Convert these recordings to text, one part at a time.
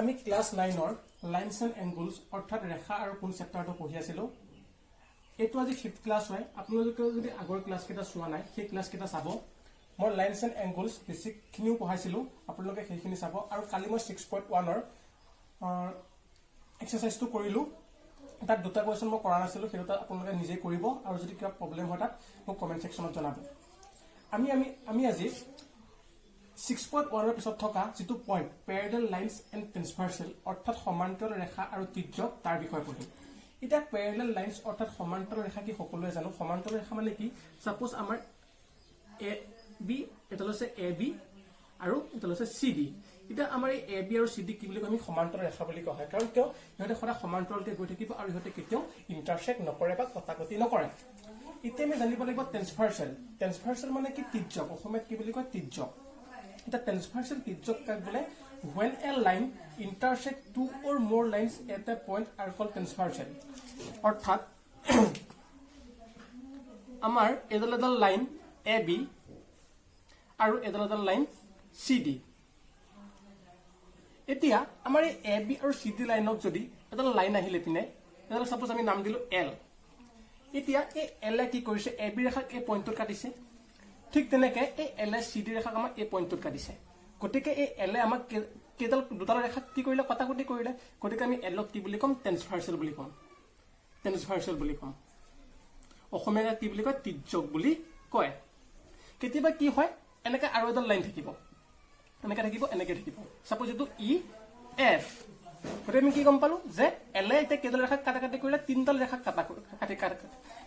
আমি class 9 lines and এংগলস অৰ্থাৎ ৰেখা আৰু কোণ চেপ্টাৰটো পঢ়ি আছিলোঁ। এইটো আজি 5th ক্লাস হয়। আপোনালোকে যদি আগৰ ক্লাস কেইটা চোৱা নাই সেই ক্লাস কেইটা চাব। মই লাইনস এন্ড এংগলস বেসিকখিনিও পঢ়াইছিলোঁ, আপোনালোকে সেইখিনি চাব। আৰু কালি মই 6.1 এক্সাৰসাইজটো কৰিলোঁ। তাত দুটা কোৱেশ্যন মই কৰা নাছিলোঁ, সেইটো আপোনালোকে নিজে কৰিব। আৰু যদি কিবা প্ৰব্লেম হয় তাত মোক কমেণ্ট সেকশ্যনত জনাব। আমি আজি 6.1 পিছত থকা যেটো পইণ্ট প্যাৰালেল লাইনস এন্ড ট্ৰান্সভাৰ্সাল অৰ্থাৎ সমান্তৰাল ৰেখা আৰু ত্ৰিজ্যক তাৰ বিষয়ে পঢ়িম। এটা প্যাৰালেল লাইনস অৰ্থাৎ সমান্তৰাল ৰেখা কি সকলোৱে জানো। সমান্তৰাল ৰেখা মানে কি? সাপোজ আমাৰ এ বি এটা লৈছে এ বি আৰু এটা লৈছে চি ডি। এটা আমাৰ এই এ বি আৰু চি ডি কি বুলি আমি সমান্তৰাল ৰেখা বুলি কোৱা হয়, কাৰণ কিয় ইহঁতে সদায় সমান্তৰালকে গৈ থাকিব আৰু ইহঁতে কেতিয়াও ইন্টাৰসেক্ট নকৰে বা কটাকটি নকৰে। এতিয়া আমি জানিব লাগিব ট্ৰান্সভাৰ্সাল। ট্ৰান্সভাৰ্সাল মানে কি? ত্ৰিজ্যক। অসমীয়াত কি বুলি কয়? ত্ৰিজ্যক। The transversal ত্ৰিজ্যক কাক বোলে? When a line intersect two or more lines at a point are called transversal. অৰ্থাৎ আমাৰ এডাল লাইন এ বি আৰু এডাল লাইন চি ডি। এতিয়া আমাৰ এই এ বি আৰু চি ডি লাইনক যদি এডাল লাইন আহিলে পিনে এডাল সাপোজ আমি নাম দিলো এল। এতিয়া এই এল কি কৰিছে? এ বি ৰেখাক এই পইণ্টত কাটিছে। ঠিক তেনেকে এই এল এ চি ডি ৰেখাক আমাক এই পইণ্টত কাটিছে। গতিকে এই এল এ আমাক কেইডাল দুডাল ৰেখাক কি কৰিলে? কটাকটি কৰিলে। গতিকে আমি এলক কি বুলি ক'ম? ট্ৰান্সভাৰ্সাল বুলি ক'ম। ট্ৰান্সভাৰ্সাল বুলি ক'ম। অসমীয়াত কি বুলি কয়? ত্ৰিজ্যক বুলি কয়। কেতিয়াবা কি হয়, এনেকে আৰু এডাল লাইন থাকিব, এনেকে থাকিব, এনেকে থাকিব। সাপোজ এইটো ই এফ। গতিকে আমি কি গম পালো যে এল এ এতিয়া কেইডাল ৰেখাক কাটাকাটি কৰিলে? তিনিডাল ৰেখাক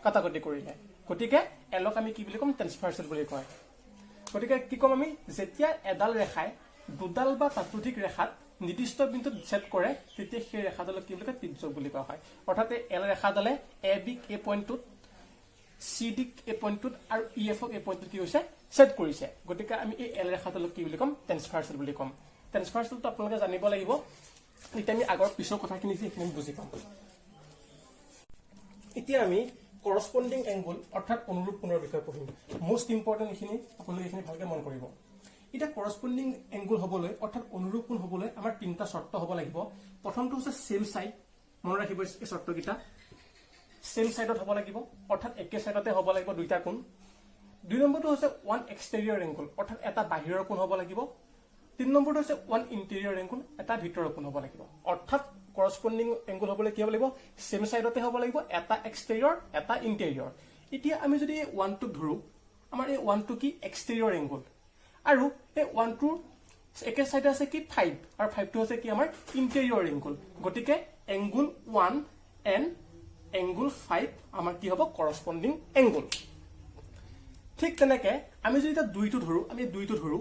কাটাকটি কৰিলে। গতিকে এলক আমি কি বুলি ক'ম? ট্ৰান্সভাৰ্সাল বুলি কয়। গতিকে কি ক'ম আমি? যেতিয়া এডাল ৰেখাই দুডাল বা তাতোধিক ৰেখাত নিৰ্দিষ্ট বিন্দুত ছেদ কৰে তেতিয়া সেই ৰেখাডালক কি বুলি কয়? ত্ৰিজ্যক বুলি কোৱা হয়। অৰ্থাৎ এল ৰেখাডালে এ বিক এই পইণ্টটোত, চি ডিক এই পইণ্টটোত আৰু ই এফক এই পইণ্টটোত কি হৈছে? ছেদ কৰিছে। গতিকে আমি এই এল ৰেখাডালক কি বুলি ক'ম? ট্ৰান্সভাৰ্সাল বুলি ক'ম। ট্ৰান্সভাৰ্সালটো আপোনালোকে জানিব লাগিব। এতিয়া আমি আগৰ পিছৰ কথাখিনি সেইখিনি বুজি পাম। এতিয়া আমি কৰসপন্ডিং এংগল অৰ্থাৎ অনুৰূপ কোণৰ বিষয়ে পঢ়িম। মোস্ট ইম্পৰ্টেন্ট এইখিনি আপোনালোকে এইখিনি ভালকে মন কৰিব। এটা কৰসপন্ডিং এংগল হ'বলৈ অৰ্থাৎ অনুৰূপ কোণ হ'বলৈ আমাৰ তিনিটা শৰ্ত হ'ব লাগিব। প্ৰথমটো হৈছে সেম সাইড। মনত ৰাখিব এই শৰ্তকেইটা। সেম সাইডত হ'ব লাগিব, অৰ্থাৎ একে সাইডতে হ'ব লাগিব দুইটা কোণ। দুই নম্বৰটো হৈছে ওৱান এক্সটেৰিয়ৰ এংগল, অৰ্থাৎ এটা বাহিৰৰ কোণ হ'ব লাগিব। তিন নম্বৰটো হৈছে ওৱান ইণ্টেৰিয়ৰ এংগল, এটা ভিতৰৰ কোণ হ'ব লাগিব। অৰ্থাৎ করসপন্ডিং এংগল হ'বলৈ কি হ'ব লাগিব? সেম সাইডতে হ'ব লাগিব, এটা এক্সটেৰিয়ৰ এটা ইণ্টেৰিয়ৰ। এতিয়া আমি যদি এই ওৱানটোক ধৰো, আমাৰ এই ওৱানটো কি? Exterior angle. আৰু এই ওৱানটোৰ একে সাইডে আছে কি? 5, আৰু 5টো আছে কি? আমাৰ ইণ্টেৰিয়ৰ এংগল। গতিকে এংগল 1 এণ্ড এংগল 5 আমাৰ কি হ'ব? কৰসপন্ডিং এংগল। ঠিক তেনেকে আমি যদি এটা দুইটো ধৰো, আমি দুইটো ধৰো,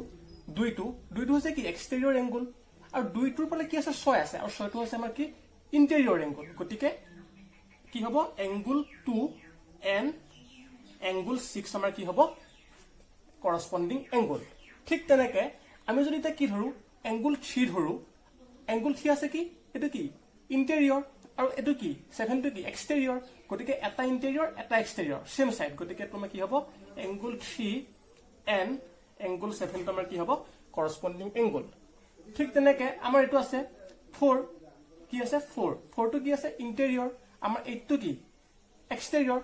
দুইটো হৈছে কি? Exterior angle. আৰু দুইটোৰ ফালে কি আছে? 6 আছে, আৰু 6টো হৈছে আমাৰ কি? Interior angle. গতিকে কি হ'ব? এংগল 2 এণ্ড এংগল 6 আমাৰ কি হ'ব? কৰসপন্ডিং এংগল। ঠিক তেনেকে আমি যদি এতিয়া কি ধৰো? এংগল 3 ধৰো। এংগল 3 আছে কি? এইটো কি? ইণ্টেৰিয়ৰ। আৰু এইটো কি? 7টো কি? এক্সটেৰিয়ৰ। গতিকে এটা ইণ্টেৰিয়ৰ এটা এক্সটেৰিয়ৰ, সেম সাইড। গতিকে তোমাৰ কি হ'ব? এংগল 3 এণ্ড এংগল 7টো আমাৰ কি হ'ব? কৰসপন্ডিং এংগল। ঠিক তেনেকে আমাৰ এইটো আছে 4। কি আছে? 4টো কি আছে? ইণ্টেৰিয়ৰ। আমাৰ 8টো কি? এক্সটেৰিয়ৰ।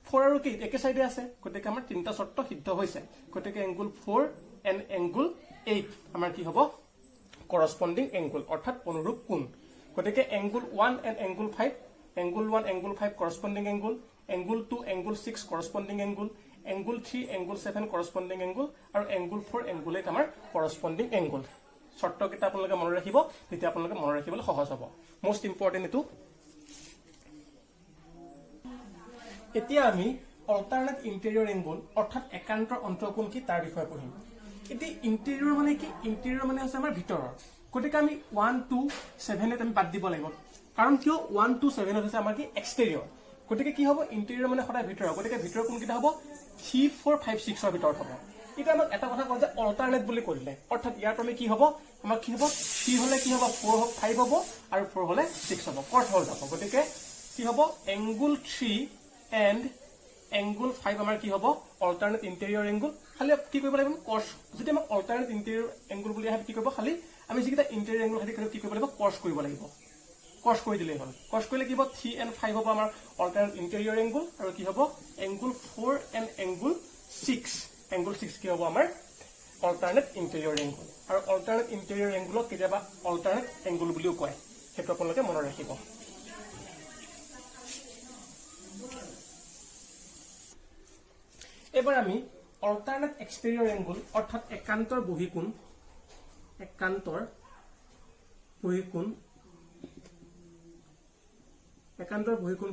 4 আৰু কি? একে সাইডে আছে। গতিকে আমাৰ তিনিটা শৰ্ত সিদ্ধ হৈছে। গতিকে এংগল 4 এণ্ড এংগল 8 আমাৰ কি হ'ব? কৰসপন্ডিং এংগল, অৰ্থাৎ অনুৰূপ কোণ। গতিকে angle 1 and angle 5, angle 1 angle 5 corresponding angle, angle 2 angle 6 corresponding angle, angle 3 angle 7 corresponding angle, আৰু এংগল 4 এংগল 8 আমাৰ কৰসপন্ডিং এংগল। শৰ্তকেইটা আপোনালোকে মনত ৰাখিব, তেতিয়া আপোনালোকে মনত ৰাখিবলৈ সহজ হ'ব। মোস্ট ইম্পৰ্টেন্ট এইটো। এতিয়া আমি অল্টাৰনেট ইণ্টেৰিয়ৰ এংগল অৰ্থাৎ একান্তৰ অন্তঃকোণ কি তাৰ বিষয়ে পঢ়িম। এতিয়া ইণ্টেৰিয়ৰ মানে কি? ইণ্টেৰিয়ৰ মানে হৈছে আমাৰ ভিতৰৰ। গতিকে আমি 1 2 7 আমি বাদ দিব লাগিব, কাৰণ কিয়? 1 2 7 হৈছে আমাৰ কি? এক্সটেৰিয়ৰ। গতিকে কি হ'ব? ইণ্টেৰিয়ৰ মানে সদায় ভিতৰৰ। গতিকে ভিতৰৰ কোণকেইটা হ'ব 3 4 5 6ৰ ভিতৰত হ'ব। এতিয়া আমাক এটা কথা কয় যে অল্টাৰনেট বুলি কৰিলে, অৰ্থাৎ ইয়াৰ পৰা কি হ'ব? আমাৰ কি হ'ব? 3 হলে কি হ'ব? 4 হ'ব, 5 হ'ব, আৰু 4 হলে 6 হ'ব। কট হৈ যাব। গতিকে কি হ'ব? এংগল 3 এণ্ড এংগল 5 আমাৰ কি হ'ব? Alternate interior angle. খালি কি কৰিব লাগিব? কস। যদি আমাক অল্টাৰনেট ইণ্টেৰিয়ৰ এংগল বুলি আহে কি কৰিব? খালি আমি যিকেইটা ইণ্টেৰিয়ৰ এংগুল থাকে কি কৰিব লাগিব কৰ্চ কৰিব লাগিব কৰ্চ কৰি দিলেই হ'ল কৰ্চ কৰিলে কি হ'ব 3 and 5 হ'ব আমাৰ অল্টাৰনেট ইণ্টেৰিয়ৰ এংগুল আৰু কি হ'ব এংগুল 4 and এংগুল 6 এংগুল 6 কি হ'ব আমাৰ অল্টাৰনেট ইণ্টেৰিয়ৰ এংগুল আৰু অল্টাৰনেট ইণ্টেৰিয়ৰ এংগুলক কেতিয়াবা অল্টাৰনেট এংগুল বুলিও কয় সেইটো আপোনালোকে মনত ৰাখিব এবাৰ আমি অল্টাৰনেট এক্সটেৰিয়ৰ এংগুল অৰ্থাৎ একান্তৰ বহিকোণ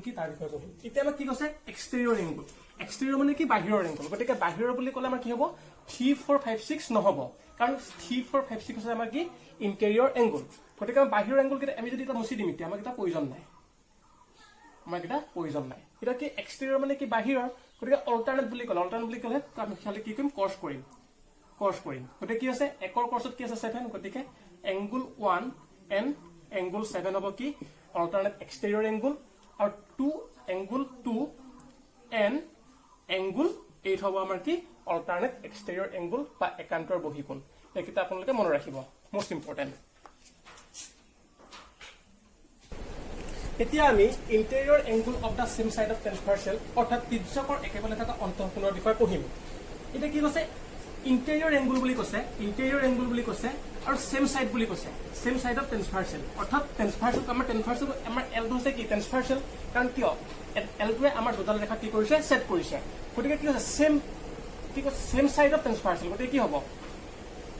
কি তাৰ বিষয়ে পঢ়িম এতিয়া আমাক কি কৈছে এক্সটেৰিয়ৰ এংগুল এক্সটেৰিয়ৰ মানে কি বাহিৰৰ এংগুল গতিকে বাহিৰৰ বুলি ক'লে আমাৰ কি হ'ব 3 4 5 6 নহ'ব কাৰণ 3 4 5 6 হৈছে আমাৰ কি ইণ্টেৰিয়ৰ এংগুল গতিকে বাহিৰৰ এংগুল কেইটা আমি যদি এটা মুছি দিম এতিয়া আমাক এটা প্ৰয়োজন নাই এটা কি এক্সটেৰিয়ৰ মানে কি বাহিৰৰ গতিকে অল্টাৰনেট বুলি ক'লে আমি খালি কি কৰিম কৰ্চ কৰিম গতিকে কি আছে একৰ কৰ্চত কি আছে 7 গতিকে এংগুল 1 and এংগুল 7 হ'ব কি অল্টাৰনেট এক্সটেৰিয়ৰ এংগুল আৰু 2 এংগুল 2 and এংগুল 8 হ'ব আমাৰ কি অল্টাৰনেট এক্সটেৰিয়ৰ এংগুল বা একান্তৰ বহিকোণ এইকেইটা আপোনালোকে মনত ৰাখিব মোষ্ট ইম্পৰ্টেণ্ট এতিয়া আমি interior angle of the same side of transversal অৰ্থাৎ তিৰ্যকৰ একেফালে থকা অন্তঃকোণৰ বিষয়ে পঢ়িম এতিয়া কি কৈছে ইণ্টেৰিয়ৰ এংগুল বুলি কৈছে আৰু সেম সাইড বুলি কৈছে সেম সাইড অফ ট্ৰান্সভাৰ্চেল অৰ্থাৎ ট্ৰান্সভাৰ্চেল আমাৰ এলটো হৈছে কি ট্ৰান্সভাৰ্চেল কাৰণ কিয় এলটোৱে আমাৰ দুডাল ৰেখা কি কৰিছে সেট কৰিছে গতিকে কি হৈছে সেম সাইড অফ ট্ৰান্সভাৰ্চেল গতিকে কি হ'ব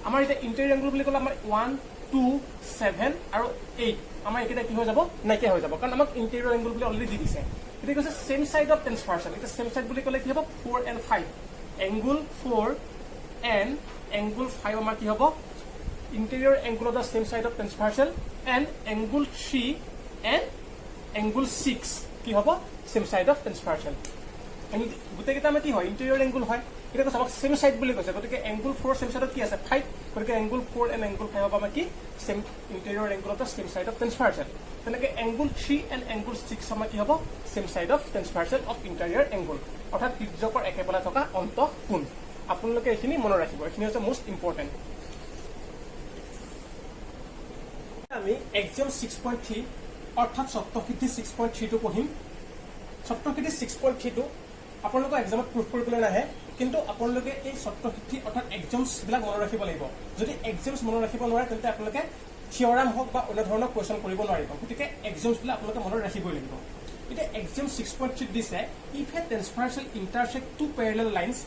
আমাৰ এতিয়া ইণ্টেৰিয়ৰ এংগুল বুলি ক'লে আমাৰ 1 2 7 আৰু 8 আমাৰ এইকেইটা কি হৈ যাব নাইকিয়া হৈ যাব কাৰণ আমাক ইণ্টেৰিয়ৰ এংগুল বুলি অলৰেডি দি দিছে গতিকে কৈছে সেম সাইড অফ ট্ৰান্সভাৰ্চেল এতিয়া সেম সাইড বুলি ক'লে কি হ'ব 4 and 5 এংগুল 4 and এংগুল 5 আমাৰ কি হ'ব interior angle of the same side of transversal and angle 3 and angle 6 কি হ'ব সেম সাইড অফ ট্ৰান্সভাৰ্চেল গোটেইকেইটা আমাৰ কি হয় ইণ্টেৰিয়ৰ এংগুল হয় এটা কৈছে আমাক সেম সাইড বুলি কৈছে গতিকে এংগুল 4 সেম সাইডত কি আছে 5 গতিকে এংগুল 4 and এংগুল 5 হ'ব আমাৰ কি same interior angle of the same side of transversal তেনেকে এংগুল 3 and এংগুল 6 আমাৰ কি হ'ব same side of transversal of interior angle অৰ্থাৎ তিৰ্যকৰ একেফালে থকা অন্তঃকোণ আপোনালোকে এইখিনি মনত ৰাখিব এইখিনি হৈছে মোষ্ট ইম্পৰ্টেণ্ট আমি এক্সাম 6.3 অৰ্থাৎ সপ্তসিদ্ধি 6.3 টো পঢ়িম সপ্তসিদ্ধি 6.3 টো আপোনালোকৰ এক্সামত প্ৰুফ কৰিবলৈ নাহে কিন্তু আপোনালোকে এই সপ্তসিদ্ধি অৰ্থাৎ এক্সামছ বিলাক মনত ৰাখিব লাগিব যদি এক্সামছ মনত ৰাখিব নোৱাৰে তেন্তে আপোনালোকে থিয়ৰাম হওক বা অন্য ধৰণৰ কুৱেশ্যন কৰিব নোৱাৰিব গতিকে এক্সামছ বিলাক আপোনালোকে মনত ৰাখিবই লাগিব এতিয়া এক্সাম 6.3 দিছে if a transversal intersect two parallel lines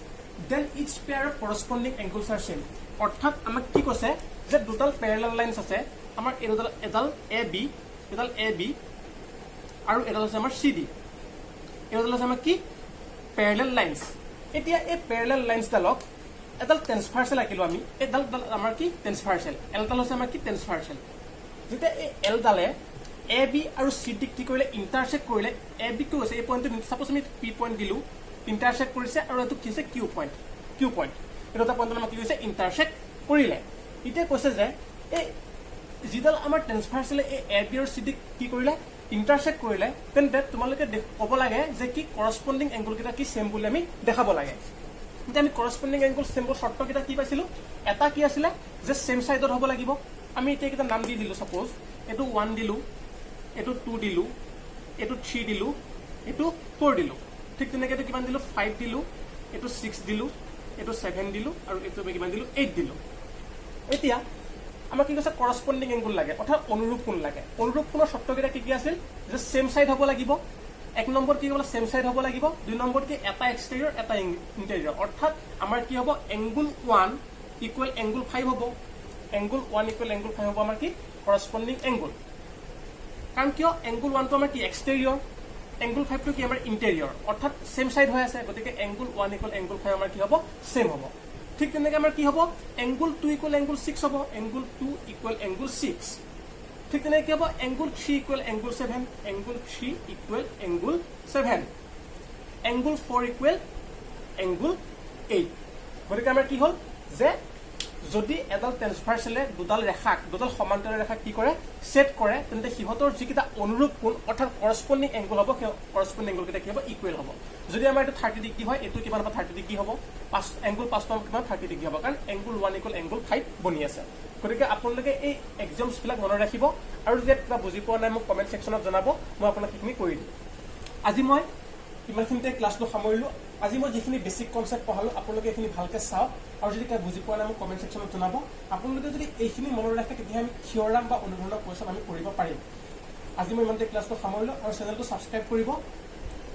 then each pair of corresponding angles are same অৰ্থাৎ আমাক কি কৈছে যে দুডাল প্যাৰালাল লাইনছ আছে আমাৰ এডাল AB আৰু এডাল আছে আমাৰ CD এডাল আছে আমাৰ কি প্যাৰালাল লাইনছ এতিয়া এই প্যাৰালাল লাইনছ ডালক এডাল ট্ৰান্সভাৰ্চেল আঁকিলো আমি এডাল আমাৰ কি ট্ৰান্সভাৰ্চেল এলডাল আছে আমাৰ কি ট্ৰান্সভাৰ্চেল যেতিয়া এই এল ডালে AB আৰু CD কি কৰিলে ইন্টাৰসেক্ট কৰিলে AB কি হৈছে এই পইণ্টটো সাপোজ আমি P পইণ্ট দিলো ইন্টাৰসেক্ট কৰিছে আৰু এটো কি হৈছে কিউ পইণ্ট এটা পইণ্ট আমাক কি হৈছে ইন্টাৰসেক্ট কৰিলে ইতে কৈছে যে এই যিডাল আমাৰ ট্ৰান্সভাৰ্চেল এই AB আৰু CD কি কৰিলে ইন্টাৰসেক্ট কৰিলে তেন্তে তোমালোকে ক'ব লাগে যে কি কৰস্পন্ডিং এংগুল কেইটা কি সেম বুলি আমি দেখাব লাগে এতিয়া আমি কৰস্পন্ডিং এংগুল সেমবোৰ শৰ্ত কেইটা কি পাইছিলো এটা কি আছিল যে সেম সাইডত হ'ব লাগিব আমি এতিয়া কেইটা নাম দি দিলো সাপোজ এটো 1 দিলো এটো 2 দিলো এটো 3 দিলো এটো 4 দিলো ঠিক তেনেকৈ এটো কিমান দিলো 5 দিলো এটো 6 দিলো এটো 7 দিলো আৰু এটো কিমান দিলো 8 দিলো এতিয়া আমাক কি কৈছে কৰস্পন্ডিং এংগুল লাগে অৰ্থাৎ অনুৰূপ কোণ লাগে অনুৰূপ কোণৰ শৰ্তকেইটা কি আছিল যে সেম সাইড হ'ব লাগিব এক নম্বৰ কি হ'ল সেম সাইড হ'ব লাগিব দুই নম্বৰ কি এটা এক্সটেৰিয়ৰ এটা ইণ্টেৰিয়ৰ অৰ্থাৎ আমাৰ কি হ'ব এংগুল 1 ইকুৱেল এংগুল 5 হ'ব এংগুল 1 ইকুৱেল এংগুল 5 হ'ব আমাৰ কি কৰস্পন্ডিং এংগুল কাৰণ কিয় এংগুল 1 টো আমাৰ কি এক্সটেৰিয়ৰ এংগুল 5 টো কি আমাৰ ইণ্টেৰিয়ৰ অৰ্থাৎ সেম সাইড হৈ আছে গতিকে এংগুল 1 ইকুৱেল এংগুল 5 আমাৰ কি হ'ব সেম হ'ব ঠিক তেনেকৈ আমাৰ কি হ'ব এংগুল 2 ইকুৱেল এংগুল 6 হ'ব এংগুল 2 ইকুৱেল এংগুল 6 ঠিক তেনেকৈ কি হ'ব angle 3 equal angle 7 angle 3 equal angle 7 angle 4 equal angle 8 গতিকে আমাৰ কি হ'ল যে যদি এডাল ট্ৰেন্সভাৰ্চেলে দুডাল সমান্তৰাল ৰেখাক কি কৰে ছেট কৰে তেন্তে সিহঁতৰ যিকেইটা অনুৰূপ কোণ অৰ্থাৎ কৰস্পণ্ডিং এংগল হ'ব সেই কৰস্পণ্ডিং এংগলকেইটা কি হ'ব ইকুৱেল হ'ব যদি আমাৰ এইটো 30 ডিগ্ৰী হয় এইটো কিমান হ'ব 30 ডিগ্ৰী হ'ব এংগল 5 নম্বৰ কিমান 30 ডিগ্ৰী হ'ব কাৰণ এংগল 1 ইকুৱেল এংগল 5 বনি আছে গতিকে আপোনালোকে এই এক্সাম্পলছবিলাক মনত ৰাখিব আৰু যদি কিবা বুজি পোৱা নাই মোক কমেণ্ট ছেকশ্যনত জনাব মই আপোনাক সেইখিনি কৰি দিম আজি মই ইমানখিনিতে ক্লাছটো সামৰিলোঁ আজি মই যিখিনি বেছিক কনচেপ্ট পঢ়ালোঁ আপোনালোকে এইখিনি ভালকৈ চাওক আৰু যদি কিবা বুজি পোৱা নাই মোক কমেণ্ট ছেকশ্যনত জনাব আপোনালোকে যদি এইখিনি মনত ৰাখে তেতিয়া আমি থিয়ৰাম বা অনুধৰণৰ কুৱেশ্যন আমি কৰিব পাৰিম আজি মই ইমানতে ক্লাছটো সামৰিলোঁ আৰু চেনেলটো ছাবস্ক্ৰাইব কৰিব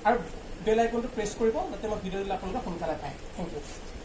আৰু বেল আইকনটো প্ৰেছ কৰিব যাতে মই ভিডিঅ' দিলে আপোনালোকে সোনকালে পায় থেংক ইউ